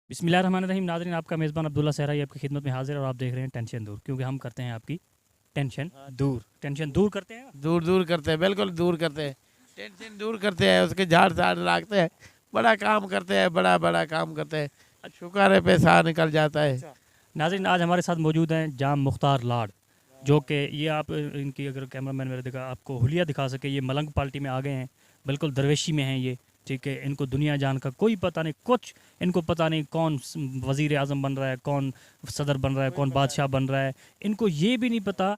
बिस्मिल्लाहिर्रहमानिर्रहीम। नाज़रीन, आपका मेज़बान अब्दुल्ला सहराई आपकी खिदमत में हाजिर है और आप देख रहे हैं टेंशन दूर, क्योंकि हम करते हैं आपकी टेंशन दूर करते हैं। दूर दूर करते हैं, बिल्कुल दूर करते हैं, टेंशन दूर करते हैं, उसके झाड़ झाड़ लागते हैं, बड़ा काम करते हैं, बड़ा बड़ा काम करते हैं, शुक्र है पैसा निकल जाता है। नाज़रीन, आज हमारे साथ मौजूद हैं जाम मुख्तार लाड, जो कि ये आप इनकी अगर कैमरामैन मेरे दिखा आपको हुलिया दिखा सके, ये मलंग पार्टी में आ गए हैं, बिल्कुल दरवेशी में हैं ये। ठीक है, इनको दुनिया जान का कोई पता नहीं, कुछ इनको पता नहीं कौन वज़ीर आज़म बन रहा है, कौन सदर बन रहा है, कौन बादशाह बन रहा है, इनको ये भी नहीं पता।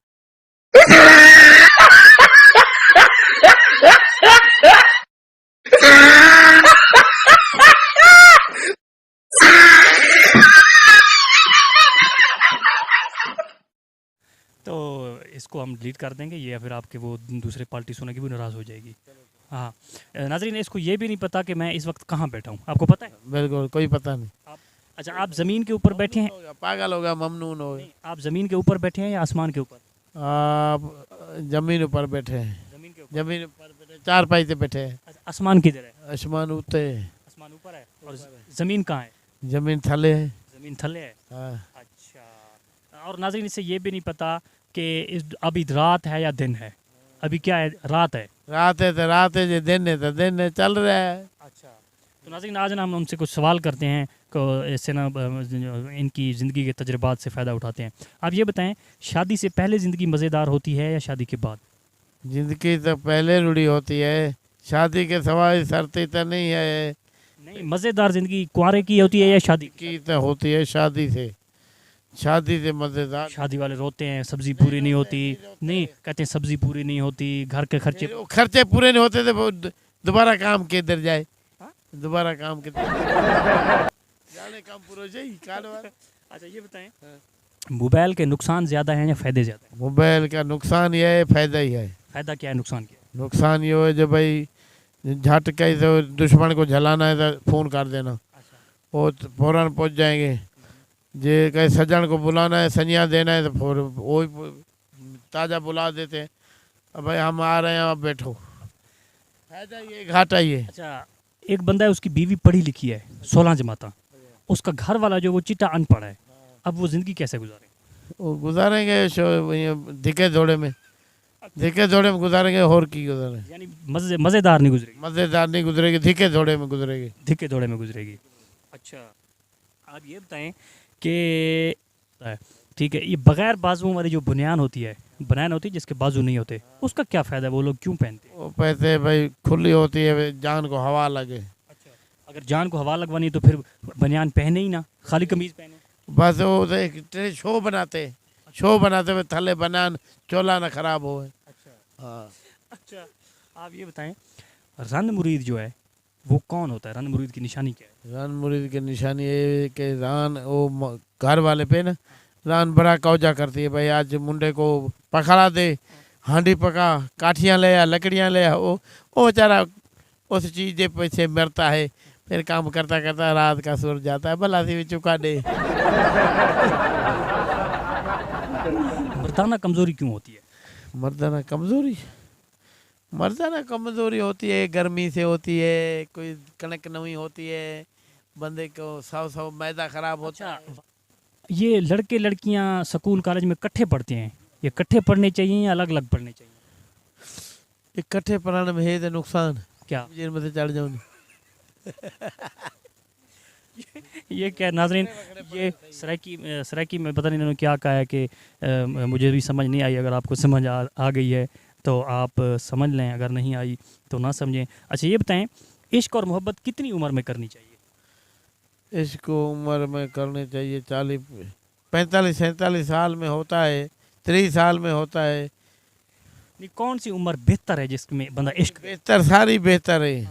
तो इसको हम डिलीट कर देंगे ये, या फिर आपके वो दूसरे पार्टी सुनेगी भी नाराज़ हो जाएगी। हाँ नाज़रीन, इसको ये भी नहीं पता कि मैं इस वक्त कहाँ बैठा हूँ, आपको पता है? बिल्कुल कोई पता नहीं। अच्छा, आप ज़मीन के ऊपर बैठे हैं? पागल होगा, ममनून हो गया। आप ज़मीन के ऊपर बैठे हैं या आसमान के ऊपर? आप जमीन ऊपर बैठे हैं, ज़मीन के ऊपर। जमीन ऊपर बैठे, चार पाई से बैठे हैं। अच्छा, आसमान किधर है? आसमान ऊते है, आसमान ऊपर है और ज़मीन कहाँ है? जमीन थले है। ज़मीन थले है। हाँ। अच्छा, और नाज़रीन, इससे ये भी नहीं पता कि अभी रात है या दिन है। अभी क्या है? रात है। रात है तो रात है, जो दिन है तो दिन है, चल रहा है। अच्छा, तो नाज़रीन, आज ना हम उनसे कुछ सवाल करते हैं को इससे ना इनकी ज़िंदगी के तजुर्बात से फ़ायदा उठाते हैं। आप ये बताएं, शादी से पहले ज़िंदगी मज़ेदार होती है या शादी के बाद? जिंदगी तो पहले रुड़ी होती है, शादी के सवाल शर्ती तो नहीं है। नहीं, मज़ेदार ज़िंदगी कुंवारे की होती है या शादी की तो होती है शादी से, शादी से मजेदार। शादी वाले रोते हैं, सब्ज़ी पूरी नहीं होती। नहीं, कहते हैं सब्ज़ी पूरी नहीं होती, घर के खर्चे। खर्चे पूरे नहीं होते तो दोबारा काम किधर जाए, हाँ? दोबारा काम किधर जाने, काम पूरा हो जाए कारोबार। अच्छा, ये बताएं, मोबाइल के नुकसान ज़्यादा हैं या फ़ायदे ज़्यादा हैं? मोबाइल का नुकसान ये है, फायदा ही है। फ़ायदा क्या है, नुकसान क्या है? नुकसान ये है जो भाई झटके से दुश्मन को जलाना है तो फ़ोन कर देना, अच्छा, वो फ़ौरन पहुंच जाएंगे। जे कहीं सज्जन को बुलाना है, सनिया देना है, तो फिर वो ताज़ा बुला देते हैं, अब भाई हम आ रहे हैं, आप बैठो। फायदा ये घाटा ये। अच्छा, एक बंदा है, उसकी बीवी पढ़ी लिखी है, 16 जमाता, उसका घर वाला जो वो चिट्टा अनपढ़ है, अब वो ज़िंदगी कैसे गुजारे? वो गुजारेंगे धिके दौड़े में, धिके दौड़े में गुजारेंगे, और की गुजारे, यानी मज़ेदार नहीं गुजरेगी, मज़ेदार नहीं गुजरेगी, धिके दौड़े में गुजरेगी। धिक्के दौड़े में गुजरेगी। अच्छा, आप ये बताएं कि ठीक है, ये बगैर बाजुओं वाली जो बुनियान होती है, बनान होती है जिसके बाजू नहीं होते, उसका क्या फ़ायदा है, वो लोग क्यों पहनते हैं? वो पैसे भाई खुली होती है, जान को हवा लगे। अच्छा, अगर जान को हवा लगवानी है तो फिर बनियान पहने ही ना, खाली कमीज़ पहने। बस वो तो एक शो बनाते, शो बनाते हुए थले बनान चोला ना खराब हो। अच्छा। हाँ। अच्छा, आप ये बताएं, रन मुरीद जो है वो कौन होता है? रन मुरीद की निशानी क्या है? रान मुरीद की निशानी ये है कि रान वो घर वाले पे ना, रान बड़ा कौजा करती है, भाई आज मुंडे को पकड़ा दे, हांडी पका, काठियाँ ले आ, लकड़ियाँ ले आ, वो बेचारा उस चीज़ के पीछे मरता है, फिर काम करता करता रात का सुर जाता है, भला सी भी चुका दे। मर्दाना कमज़ोरी क्यों होती है? मर्दाना कमज़ोरी, मर्दाना कमज़ोरी होती है, गर्मी से होती है, कोई कनक नमी होती है, बंदे को सौ सौ मैदा खराब होता है। ये लड़के लड़कियां स्कूल कॉलेज में इकट्ठे पढ़ते हैं, ये इकट्ठे पढ़ने चाहिए या अलग अलग पढ़ने चाहिए? इकट्ठे पढ़ाने में है तो नुकसान, क्या जेल में से चढ़ जाओ। ये क्या नाजरीन, ये सराकी में पता नहीं इन्होंने क्या कहा है कि मुझे भी समझ नहीं आई, अगर आपको समझ आ गई है तो आप समझ लें, अगर नहीं आई तो ना समझें। अच्छा, ये बताएं, इश्क और मोहब्बत कितनी उम्र में करनी चाहिए? इसको उम्र में करनी चाहिए 40 45 47 साल में होता है, 30 साल में होता है। नहीं, कौन सी उम्र बेहतर है जिसमें बंदा इश्क? बेहतर सारी बेहतर है,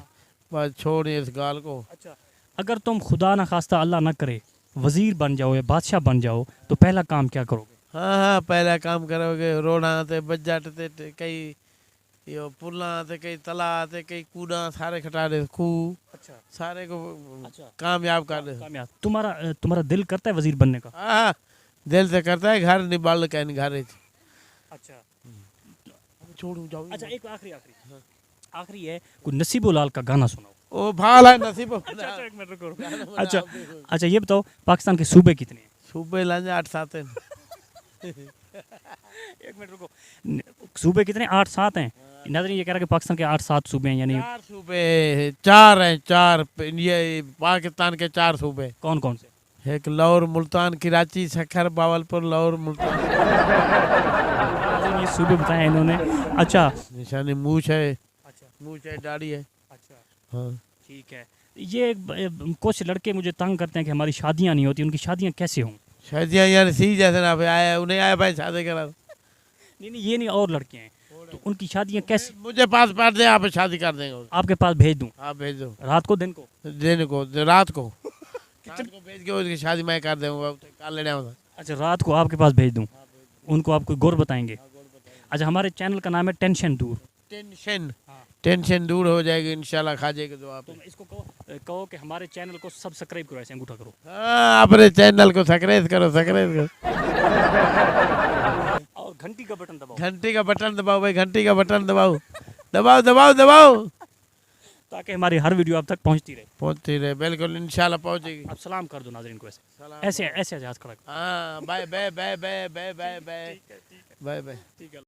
बस छोड़िए इस गाल को। अच्छा, अगर तुम खुदा ना खास्ता अल्लाह ना करे वज़ीर बन जाओ या बादशाह बन जाओ तो पहला काम क्या करोगे? हाँ हाँ, पहला काम करोगे, रोड़ा ते बज्जट ते कई यो पुल्ला ते कई तला ते कई कूड़ा सारे खटा दे, खूह अच्छा, सारे को अच्छा, कामयाब कर दे। कामयाब। तुम्हारा दिल करता है वज़ीर बनने का? हाँ, दिल से करता है, घर निबाल के घर। अच्छा, छोड़ू जाओ। अच्छा, एक आखिरी है, कोई नसीबो लाल का गाना सुनाओ। वो भाल है नसीब अच्छा एक मिनट रुको। अच्छा अच्छा ये बताओ पाकिस्तान के सूबे कितने हैं? सूबे लांजे 8-7 हैं। एक मिनट रुको। सूबे कितने 8-7 हैं? नाज़रीन ये कह रहा है कि पाकिस्तान के 8-7 सूबे हैं, यानी 4 सूबे 4 हैं 4 ये पाकिस्तान के 4 सूबे। कौन कौन से? एक लाहौर, मुल्तान, कराची, सखर, बावलपुर, लाहौर, मुल्तान। नाज़रीन ये सूबे बताए हैं इन्होंने। अच्छा निशानी मूछ है, अच्छा मूछ है, दाढ़ी है। अच्छा हाँ ठीक है। ये कुछ लड़के मुझे तंग करते हैं कि हमारी शादियां नहीं होती, उनकी शादियां कैसे हों? शादियाँ यार सी जैसे ना भाई आया उन्हें आया भाई शादी करा। नहीं नहीं ये नहीं, और लड़के हैं तो उनकी शादियां कैसे? मुझे पास पास दे आप शादी कर देंगे। आपके पास भेज दूं? आप भेज दो रात को दिन को? दिन को रात को भेज के उसकी शादी मैं कर दूंगा कर लेने आऊंगा। अच्छा रात को आपके पास भेज दूं, उनको आप कोई गौर बताएंगे? अच्छा हमारे चैनल का नाम है टेंशन दूर। टेंशन टेंशन दूर हो जाएगी इंशाल्लाह। खाजे के दुआ पे। तुम इसको कहो कि हमारे चैनल को सब्सक्राइब करो, ऐसे अंगूठा करो। हाँ अपने चैनल को सब्सक्राइब करो सब्सक्राइब करो। और घंटी का बटन दबाओ। घंटी का बटन दबाओ भाई, घंटी का बटन दबाओ दबाओ दबाओ दबाओ ताकि हमारी हर वीडियो अब तक पहुंचती रहे। पहुंचती रहे बिल्कुल इंशाल्लाह पहुंचेगी। अब सलाम कर दो नाज़रीन को, ऐसे ऐसे ऐसे हाथ खड़ा करो। हाँ bye bye bye bye bye bye bye bye bye. ठीक है।